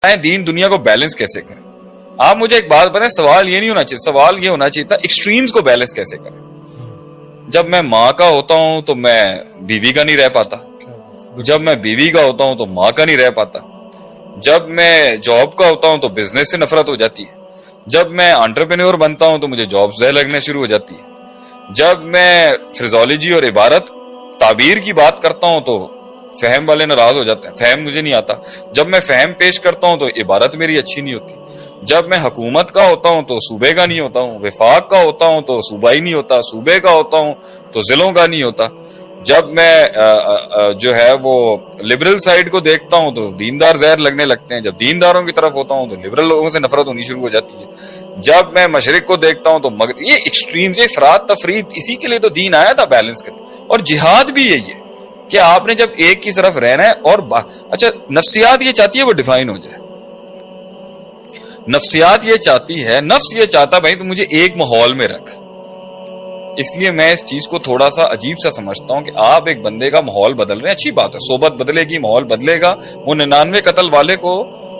دین دنیا کو بیلنس کیسے کریں. آپ مجھے ایک بات بتائیں, سوال یہ نہیں ہونا چاہیے, سوال یہ ہونا چاہیے تھا ایکسٹریمز کو بیلنس کیسے کریں. جب میں ماں کا ہوتا ہوں تو میں بیوی کا نہیں رہ پاتا, جب میں بیوی کا ہوتا ہوں تو ماں کا نہیں رہ پاتا, جب میں جاب کا ہوتا ہوں تو بزنس سے نفرت ہو جاتی ہے, جب میں انٹرپرینور بنتا ہوں تو مجھے جاب زہر لگنے شروع ہو جاتی ہے, جب میں فریزولوجی اور عبارت تعبیر کی بات کرتا ہوں تو فہم والے ناراض ہو جاتے ہیں, فہم مجھے نہیں آتا, جب میں فہم پیش کرتا ہوں تو عبارت میری اچھی نہیں ہوتی, جب میں حکومت کا ہوتا ہوں تو صوبے کا نہیں ہوتا ہوں, وفاق کا ہوتا ہوں تو صوبائی نہیں ہوتا, صوبے کا ہوتا ہوں تو ضلعوں کا نہیں ہوتا, جب میں جو ہے وہ لبرل سائڈ کو دیکھتا ہوں تو دیندار زہر لگنے لگتے ہیں, جب دینداروں کی طرف ہوتا ہوں تو لبرل لوگوں سے نفرت ہونی شروع ہو جاتی ہے, جب میں مشرق کو دیکھتا ہوں تو مغرب. یہ ایکسٹریمز, یہ افراط تفرید, اسی کے لیے تو دین آیا تھا بیلنس کرنے. اور جہاد بھی یہی ہے کہ آپ نے جب ایک کی طرف رہنا ہے اور اچھا نفسیات یہ چاہتی ہے وہ ڈیفائن ہو جائے, نفسیات یہ چاہتی ہے, نفس یہ چاہتا بھائی تو مجھے ایک ماحول میں رکھ. اس لیے میں اس چیز کو تھوڑا سا عجیب سا سمجھتا ہوں کہ آپ ایک بندے کا ماحول بدل رہے ہیں, اچھی بات ہے, صحبت بدلے گی, ماحول بدلے گا. وہ 99 قتل والے کو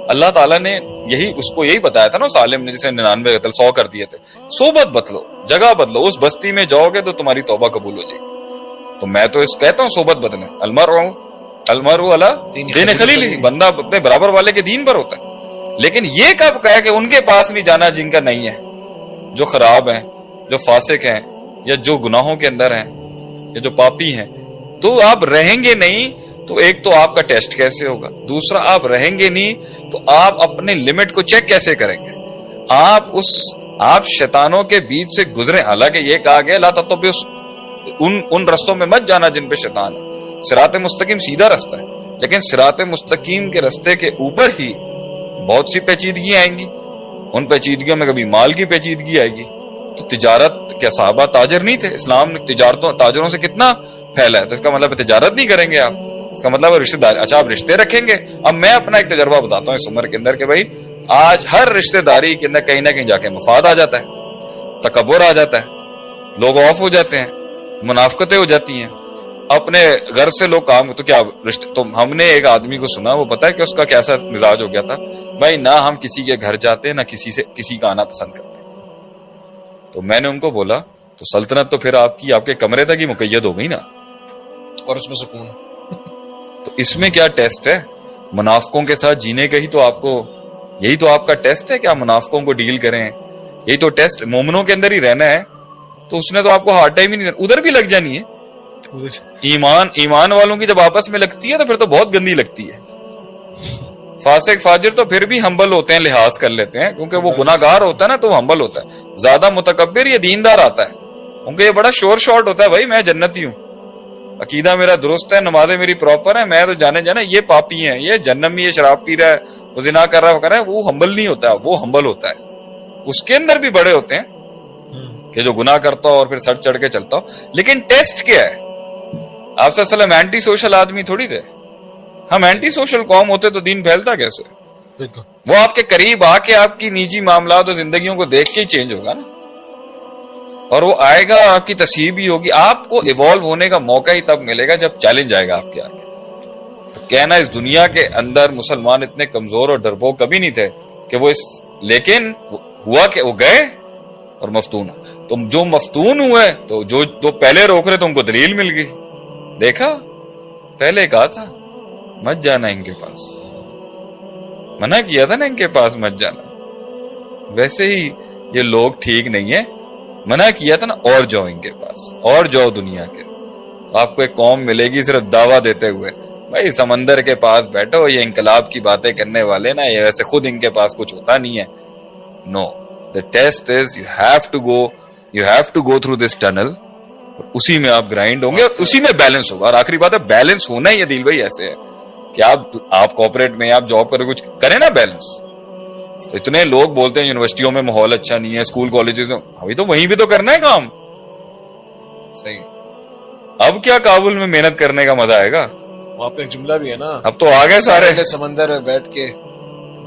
اللہ تعالیٰ نے یہی بتایا تھا نا, سالم نے, جسے 99 قتل 100 کر دیے تھے. صحبت بدلو, جگہ بدلو, اس بستی میں جاؤ گے تو تمہاری توبہ قبول ہو جائے گی. تو میں تو اس کہتا ہوں صحبت بدلیں. المرء علی دین خلیلہ, بندہ اپنے برابر والے کے دین پر ہوتا ہے. لیکن یہ کب کہا کہ ان کے پاس نہیں جانا جن کا نہیں ہے, جو خراب ہیں, جو فاسق ہیں, یا جو گناہوں کے اندر ہیں, یا جو پاپی ہیں. تو آپ رہیں گے نہیں تو ایک تو آپ کا ٹیسٹ کیسے ہوگا, دوسرا آپ رہیں گے نہیں تو آپ اپنے لمٹ کو چیک کیسے کریں گے. آپ شیطانوں کے بیچ سے گزریں. حالانکہ یہ کہا گیا لا تتبعوا ان رستوں میں مت جانا جن پہ شیطان ہے. صراط مستقیم سیدھا رستہ ہے, لیکن صراط مستقیم کے رستے کے اوپر ہی بہت سی پیچیدگیاں آئیں گی. ان پیچیدگیوں میں کبھی مال کی پیچیدگی آئے گی. تو تجارت, کیا صحابہ تاجر نہیں تھے؟ اسلام نے تاجروں سے کتنا پھیلا ہے. تو اس کا مطلب تجارت نہیں کریں گے آپ, اس کا مطلب رشتہ داری. اچھا آپ رشتے رکھیں گے. اب میں اپنا ایک تجربہ بتاتا ہوں اس عمر کے اندر کہ بھائی آج ہر رشتہ داری کے اندر کہیں نہ کہیں جا کے مفاد آ جاتا ہے, تکبر آ جاتا ہے, لوگ آف ہو جاتے ہیں, منافقتیں ہو جاتی ہیں, اپنے گھر سے لوگ کام. تو کیا رشتے, تو ہم نے ایک آدمی کو سنا, وہ پتا ہے کہ اس کا کیسا مزاج ہو گیا تھا, بھائی نہ ہم کسی کے گھر جاتے نہ کسی کا آنا پسند کرتے. تو میں نے ان کو بولا تو سلطنت تو پھر آپ کے کمرے تک ہی مقید ہو گئی نا, اور اس میں سکون. تو اس میں کیا ٹیسٹ ہے؟ منافقوں کے ساتھ جینے کا ہی تو آپ کو, یہی تو آپ کا ٹیسٹ ہے کہ آپ منافقوں کو ڈیل کریں. یہی تو ٹیسٹ, مومنوں کے اندر ہی رہنا ہے. تو اس نے تو آپ کو ہارڈ ٹائم ہی نہیں, ادھر بھی لگ جانی ہے. ایمان والوں کی جب آپس میں لگتی ہے تو پھر تو بہت گندی لگتی ہے. فاسق فاجر تو پھر بھی ہمبل ہوتے ہیں, لحاظ کر لیتے ہیں, کیونکہ وہ گناہگار ہوتا ہے نا تو ہمبل ہوتا ہے. زیادہ متکبر یہ دیندار آتا ہے, کیونکہ یہ بڑا شور شارٹ ہوتا ہے, بھائی میں جنتی ہوں, عقیدہ میرا درست ہے, نمازیں میری پراپر ہیں, میں تو جانے یہ پاپی ہیں, یہ جہنمی, یہ شراب پی رہا ہے, وہ زنا کر رہا ہے, وہ ہمبل نہیں ہوتا, وہ ہمبل ہوتا ہے. اس کے اندر بھی بڑے ہوتے ہیں کہ جو گناہ کرتا ہو اور پھر سر چڑھ کے چلتا ہو. لیکن ٹیسٹ کیا ہے؟ آپ صلی اللہ علیہ وسلم اینٹی سوشل آدمی تھوڑی تھے. ہم اینٹی سوشل قوم ہوتے تو دین پھیلتا کیسے؟ وہ آپ کے قریب آ کے آپ کی نجی معاملات اور زندگیوں کو دیکھ کے ہی چینج ہوگا نا, اور وہ آئے گا, آپ کی تصحیح بھی ہوگی. آپ کو ایوالو ہونے کا موقع ہی تب ملے گا جب چیلنج آئے گا آپ کے آگے. تو کہنا اس دنیا کے اندر مسلمان اتنے کمزور اور ڈرپوک کبھی نہیں تھے کہ وہ لیکن ہوا کہ وہ گئے اور مفتون. تم جو مفتون ہوئے تو جو پہلے روک رہے تم کو دلیل مل گئی. دیکھا, پہلے کہا تھا مت جانا ان کے پاس, منع کیا تھا نا ان کے پاس مت جانا. ویسے ہی یہ لوگ ٹھیک نہیں ہیں, منع کیا تھا نا اور جاؤ ان کے پاس, اور جاؤ دنیا کے. آپ کو ایک قوم ملے گی صرف دعویٰ دیتے ہوئے, بھائی سمندر کے پاس بیٹھو, یہ انقلاب کی باتیں کرنے والے نا, یہ ویسے خود ان کے پاس کچھ ہوتا نہیں ہے. نو, the test is you have to go through this tunnel, اور اسی میں آپ گرائنڈ ہوں گے اور اسی میں بیلنس ہوگا. اور آخری بات ہے بیلنس ہونا ہی. عدیل بھائی ایسے ہے کہ آپ کوپریٹ میں آپ جاب کرے کچھ کریں نا بیلنس. تو اتنے لوگ بولتے ہیں یونیورسٹیوں میں ماحول اچھا نہیں ہے, اسکول کالجز میں, ابھی تو وہیں بھی تو کرنا ہے کام. صحیح. اب کیا کابل میں محنت کرنے کا مزہ آئے گا؟ وہاں پہ ایک جملہ بھی ہے نا, اب تو آ گئے سارے, سمندر میں بیٹھ کے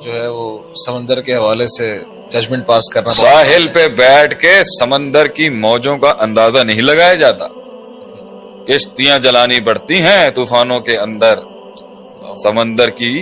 جو ہے وہ سمندر کے حوالے سے ججمنٹ پاس کرنا. ساحل پہ بیٹھ کے سمندر کی موجوں کا اندازہ نہیں لگایا جاتا. کشتیاں جلانی پڑتی ہیں طوفانوں کے اندر, سمندر کی